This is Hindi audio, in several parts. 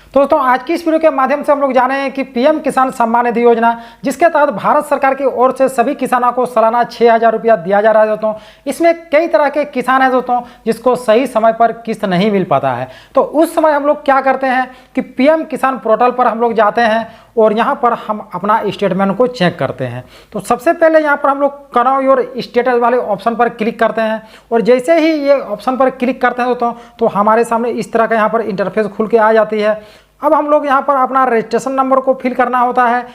तो दोस्तों आज की इस वीडियो के माध्यम से हम लोग जाने हैं कि पीएम किसान सम्मान निधि योजना, जिसके तहत भारत सरकार की ओर से सभी किसानों को सालाना 6,000 रुपया दिया जा रहा है दोस्तों। इसमें कई तरह के किसान हैं दोस्तों जिसको सही समय पर किस्त नहीं मिल पाता है। तो उस समय हम लोग क्या करते हैं कि पीएम किसान पोर्टल पर हम लोग जाते हैं और यहाँ पर हम अपना स्टेटमेंट को चेक करते हैं। तो सबसे पहले यहाँ पर हम लोग करो योर स्टेटस वाले ऑप्शन पर क्लिक करते हैं और जैसे ही ये ऑप्शन पर क्लिक करते हैं दोस्तों तो हमारे सामने इस तरह का यहाँ पर इंटरफेस खुल के आ जाती है। अब हम लोग यहाँ पर अपना रजिस्ट्रेशन नंबर को फिल करना होता है,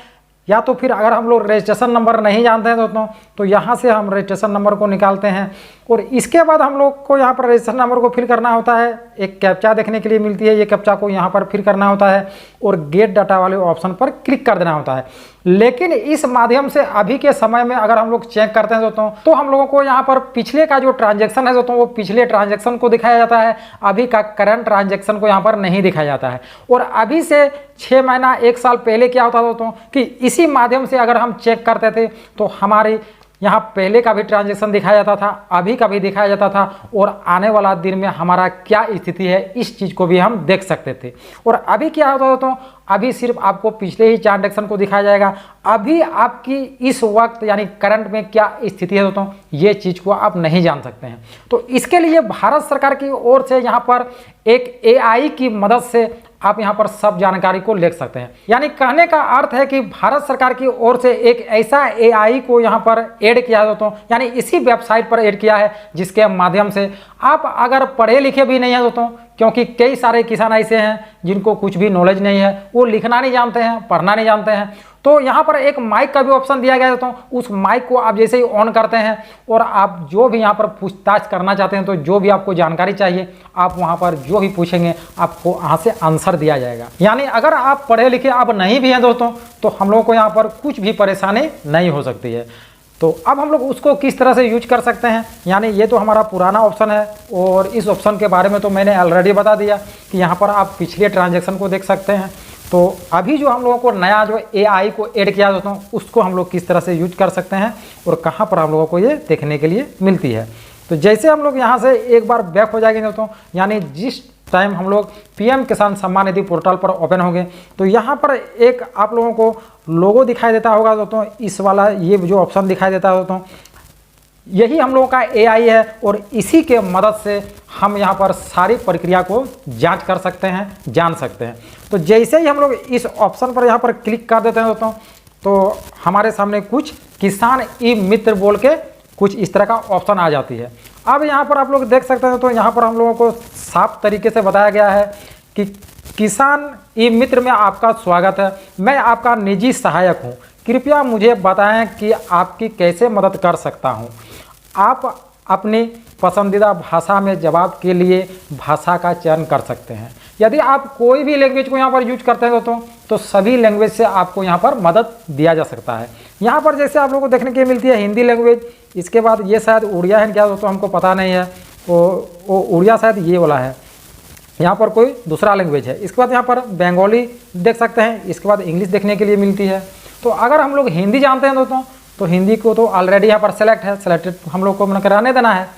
या तो फिर अगर हम लोग रजिस्ट्रेशन नंबर नहीं जानते हैं दोस्तों तो यहाँ से हम रजिस्ट्रेशन नंबर को निकालते हैं और इसके बाद हम लोग को यहाँ पर रजिस्ट्रेशन नंबर को फिल करना होता है। एक कैप्चा देखने के लिए मिलती है, ये कैप्चा को यहाँ पर फिल करना होता है और गेट डाटा वाले ऑप्शन पर क्लिक कर देना होता है। लेकिन इस माध्यम से अभी के समय में अगर हम लोग चेक करते हैं दोस्तों तो हम लोगों को यहाँ पर पिछले का जो ट्रांजैक्शन है दोस्तों वो पिछले ट्रांजैक्शन को दिखाया जाता है, अभी का करंट ट्रांजैक्शन को यहाँ पर नहीं दिखाया जाता है। और अभी से 6 महीना 1 साल पहले क्या होता दोस्तों कि इसी माध्यम से अगर हम चेक करते थे तो हमारी यहाँ पहले का भी ट्रांजैक्शन दिखाया जाता था, अभी का भी दिखाया जाता था और आने वाला दिन में हमारा क्या स्थिति है इस चीज़ को भी हम देख सकते थे। और अभी क्या होता दोस्तों, अभी सिर्फ आपको पिछले ही ट्रांजैक्शन को दिखाया जाएगा, अभी आपकी इस वक्त यानी करंट में क्या स्थिति है दोस्तों ये चीज़ को आप नहीं जान सकते हैं। तो इसके लिए भारत सरकार की ओर से यहाँ पर एक AI की मदद से आप यहाँ पर सब जानकारी को ले सकते हैं। यानी कहने का अर्थ है कि भारत सरकार की ओर से एक ऐसा AI को यहाँ पर ऐड किया है दोस्तों, यानी इसी वेबसाइट पर ऐड किया है जिसके माध्यम से आप अगर पढ़े लिखे भी नहीं है दोस्तों, क्योंकि कई सारे किसान ऐसे हैं जिनको कुछ भी नॉलेज नहीं है, वो लिखना नहीं जानते हैं, पढ़ना नहीं जानते हैं, तो यहाँ पर एक माइक का भी ऑप्शन दिया गया है दोस्तों। उस माइक को आप जैसे ही ऑन करते हैं और आप जो भी यहाँ पर पूछताछ करना चाहते हैं तो जो भी आपको जानकारी चाहिए आप वहाँ पर जो भी पूछेंगे आपको वहाँ से आंसर दिया जाएगा। यानी अगर आप पढ़े लिखे आप नहीं भी हैं दोस्तों तो हम लोगों को यहाँ पर कुछ भी परेशानी नहीं हो सकती है। तो अब हम लोग उसको किस तरह से यूज कर सकते हैं, यानी ये तो हमारा पुराना ऑप्शन है और इस ऑप्शन के बारे में तो मैंने ऑलरेडी बता दिया कि यहाँ पर आप पिछले ट्रांजैक्शन को देख सकते हैं। तो अभी जो हम लोगों को नया जो AI को ऐड किया दोस्तों उसको हम लोग किस तरह से यूज कर सकते हैं और कहाँ पर हम लोगों को ये देखने के लिए मिलती है। तो जैसे हम लोग यहाँ से एक बार बैक हो जाएंगे दोस्तों, यानी जिस टाइम हम लोग पीएम किसान सम्मान निधि पोर्टल पर ओपन होंगे तो यहाँ पर एक आप लोगों को लोगो दिखाई देता होगा दोस्तों, इस वाला ये जो ऑप्शन दिखाई देता है दोस्तों यही हम लोगों का AI है और इसी के मदद से हम यहाँ पर सारी प्रक्रिया को जांच कर सकते हैं, जान सकते हैं। तो जैसे ही हम लोग इस ऑप्शन पर यहाँ पर क्लिक कर देते हैं दोस्तों तो हमारे सामने कुछ किसान ई मित्र बोल के कुछ इस तरह का ऑप्शन आ जाती है। अब यहाँ पर आप लोग देख सकते हैं तो यहाँ पर हम लोगों को साफ तरीके से बताया गया है कि किसान ई मित्र में आपका स्वागत है, मैं आपका निजी सहायक हूँ, कृपया मुझे बताएं कि आपकी कैसे मदद कर सकता हूँ। आप अपनी पसंदीदा भाषा में जवाब के लिए भाषा का चयन कर सकते हैं। यदि आप कोई भी लैंग्वेज को यहाँ पर यूज करते हैं दोस्तों तो सभी लैंग्वेज से आपको यहाँ पर मदद दिया जा सकता है। यहाँ पर जैसे आप लोगों को देखने के लिए मिलती है हिंदी लैंग्वेज, इसके बाद ये शायद उड़िया है क्या दोस्तों हमको पता नहीं है, वो उड़िया शायद ये वाला है, यहाँ पर कोई दूसरा लैंग्वेज है। इसके बाद यहाँ पर बंगाली देख सकते हैं, इसके बाद इंग्लिश देखने के लिए मिलती है। तो अगर हम लोग हिंदी जानते हैं दोस्तों तो हिंदी को तो ऑलरेडी यहाँ पर सेलेक्ट है, सेलेक्टेड हम लोग को कराने देना है।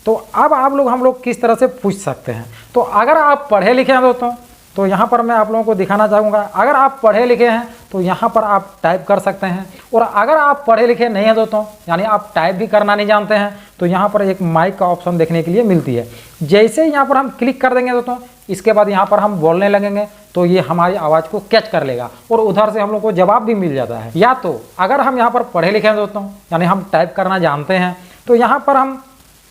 तो अब आप लोग हम लोग किस तरह से पूछ सकते हैं, तो अगर आप पढ़े लिखे हैं दोस्तों तो यहाँ पर मैं आप लोगों को दिखाना चाहूँगा, अगर आप पढ़े लिखे हैं तो यहाँ पर आप टाइप कर सकते हैं। और अगर आप पढ़े लिखे नहीं हैं दोस्तों यानी आप टाइप भी करना नहीं जानते हैं तो यहाँ पर एक माइक का ऑप्शन देखने के लिए मिलती है। जैसे ही यहाँ पर हम क्लिक कर देंगे दोस्तों इसके बाद यहाँ पर हम बोलने लगेंगे तो ये हमारी आवाज़ को कैच कर लेगा और उधर से हम लोग को जवाब भी मिल जाता है। या तो अगर हम यहाँ पर पढ़े लिखे हैं दोस्तों यानी हम टाइप करना जानते हैं तो यहाँ पर हम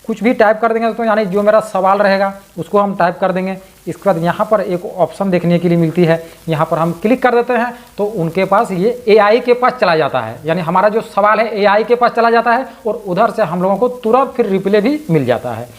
कुछ भी टाइप कर देंगे दोस्तों, यानी जो मेरा सवाल रहेगा उसको हम टाइप कर देंगे। इसके बाद यहाँ पर एक ऑप्शन देखने के लिए मिलती है, यहाँ पर हम क्लिक कर देते हैं तो उनके पास ये AI के पास चला जाता है, यानी हमारा जो सवाल है AI के पास चला जाता है और उधर से हम लोगों को तुरंत फिर रिप्लाई भी मिल जाता है।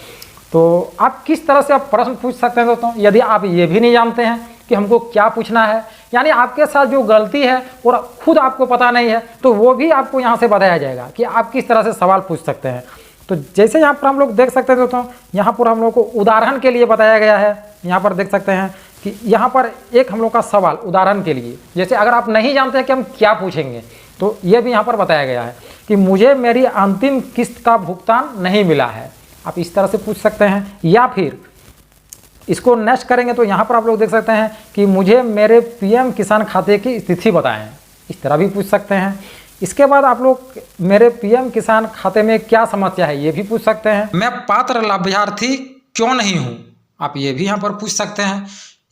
तो आप किस तरह से आप प्रश्न पूछ सकते हैं दोस्तों, यदि आप ये भी नहीं जानते हैं कि हमको क्या पूछना है, यानी आपके साथ जो गलती है और खुद आपको पता नहीं है तो वो भी आपको यहाँ से बताया जाएगा कि आप किस तरह से सवाल पूछ सकते हैं। तो जैसे यहाँ पर हम लोग देख सकते हैं दोस्तों यहाँ पर हम लोग को उदाहरण के लिए बताया गया है। यहाँ पर देख सकते हैं कि यहाँ पर एक हम लोग का सवाल उदाहरण के लिए, जैसे अगर आप नहीं जानते हैं कि हम क्या पूछेंगे तो ये भी यहाँ पर बताया गया है कि मुझे मेरी अंतिम किस्त का भुगतान नहीं मिला है, आप इस तरह से पूछ सकते हैं। या फिर इसको नेक्स्ट करेंगे तो यहाँ पर आप लोग देख सकते हैं कि मुझे मेरे पीएम किसान खाते की स्थिति बताएं, इस तरह भी पूछ सकते हैं। इसके बाद आप लोग मेरे पीएम किसान खाते में क्या समस्या है ये भी पूछ सकते हैं। मैं पात्र लाभार्थी क्यों नहीं हूँ, आप ये भी यहाँ पर पूछ सकते हैं।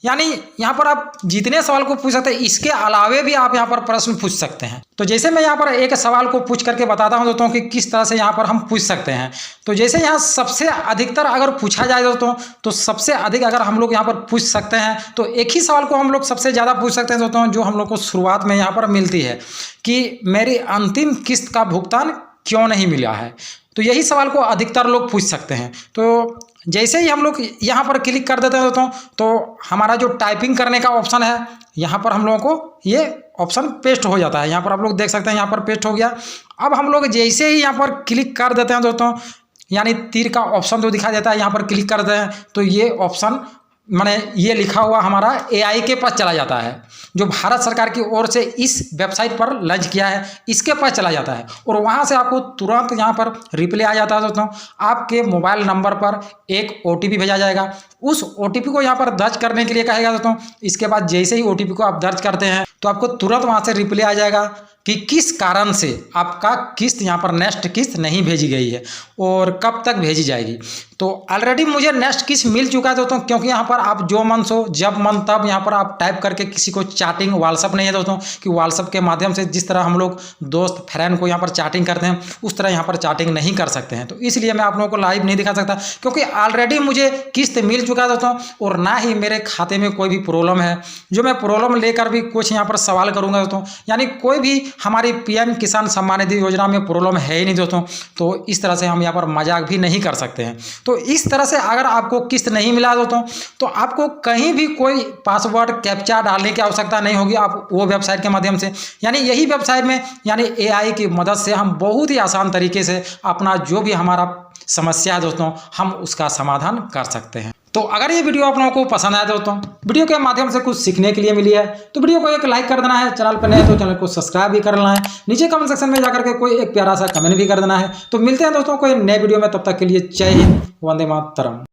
यानी यहाँ पर आप जितने सवाल को पूछ सकते हैं, इसके अलावे भी आप यहाँ पर प्रश्न पूछ सकते हैं। तो जैसे मैं यहाँ पर एक सवाल को पूछ करके बताता हूँ दोस्तों कि किस तरह से यहाँ पर हम पूछ सकते हैं। तो जैसे यहाँ सबसे अधिकतर अगर पूछा जाए दोस्तों, तो सबसे अधिक अगर हम लोग यहाँ पर पूछ सकते हैं तो एक ही सवाल को हम लोग सबसे ज़्यादा पूछ सकते हैं दोस्तों, जो हम लोग को शुरुआत में यहाँ पर मिलती है कि मेरी अंतिम किस्त का भुगतान क्यों नहीं मिला है। तो यही सवाल को अधिकतर लोग पूछ सकते हैं। तो जैसे ही हम लोग यहाँ पर क्लिक कर देते हैं दोस्तों, तो हमारा जो टाइपिंग करने का ऑप्शन है यहाँ पर हम लोगों को ये ऑप्शन पेस्ट हो जाता है। यहाँ पर आप लोग देख सकते हैं, यहाँ पर पेस्ट हो गया। अब हम लोग जैसे ही यहाँ पर क्लिक कर देते हैं दोस्तों, यानी तीर का ऑप्शन जो दिखा देता है, यहाँ पर क्लिक कर देते हैं तो ये ऑप्शन माने ये लिखा हुआ हमारा AI के पास चला जाता है, जो भारत सरकार की ओर से इस वेबसाइट पर लॉन्च किया है, इसके पास चला जाता है। और वहाँ से आपको तुरंत यहाँ पर रिप्लाई आ जाता है दोस्तों, आपके मोबाइल नंबर पर एक OTP भेजा जाएगा। उस OTP को यहाँ पर दर्ज करने के लिए कहेगा दोस्तों। इसके बाद जैसे ही OTP को आप दर्ज करते हैं तो आपको तुरंत वहाँ से रिप्लाई आ जाएगा कि किस कारण से आपका किस्त यहाँ पर नेक्स्ट किस्त नहीं भेजी गई है और कब तक भेजी जाएगी। तो ऑलरेडी मुझे नेक्स्ट किस्त मिल चुका है दोस्तों, क्योंकि यहाँ पर आप जो मन सो जब मन तब यहाँ पर आप टाइप करके किसी को चैटिंग, व्हाट्सअप नहीं है दोस्तों कि व्हाट्सअप के माध्यम से जिस तरह हम लोग दोस्त फ्रेंड को यहाँ पर चैटिंग करते हैं उस तरह यहाँ पर चैटिंग नहीं कर सकते हैं। तो इसलिए मैं आप लोगों को लाइव नहीं दिखा सकता, क्योंकि ऑलरेडी मुझे किस्त मिल चुका है दोस्तों और ना ही मेरे खाते में कोई भी प्रॉब्लम है जो मैं प्रॉब्लम लेकर भी कुछ यहाँ पर सवाल करूँगा दोस्तों। यानी कोई भी हमारी PM किसान सम्मान निधि योजना में प्रॉब्लम है ही नहीं दोस्तों। तो इस तरह से हम यहाँ पर मजाक भी नहीं कर सकते हैं। तो इस तरह से अगर आपको किस्त नहीं मिला दोस्तों, तो आपको कहीं भी कोई पासवर्ड कैप्चा डालने की आवश्यकता नहीं होगी। आप वो वेबसाइट के माध्यम से, यानी यही वेबसाइट में यानी AI की मदद से हम बहुत ही आसान तरीके से अपना जो भी हमारा समस्या है दोस्तों, हम उसका समाधान कर सकते हैं। तो अगर ये वीडियो आप लोगों को पसंद आया दोस्तों, वीडियो के माध्यम से कुछ सीखने के लिए मिली है, तो वीडियो को एक लाइक कर देना है। चैनल पर नए तो चैनल को सब्सक्राइब भी कर लेना है। नीचे कमेंट सेक्शन में जाकर के कोई एक प्यारा सा कमेंट भी कर देना है। तो मिलते हैं दोस्तों कोई नए वीडियो में, तब तक के लिए जय हिंद, वंदे मातरम।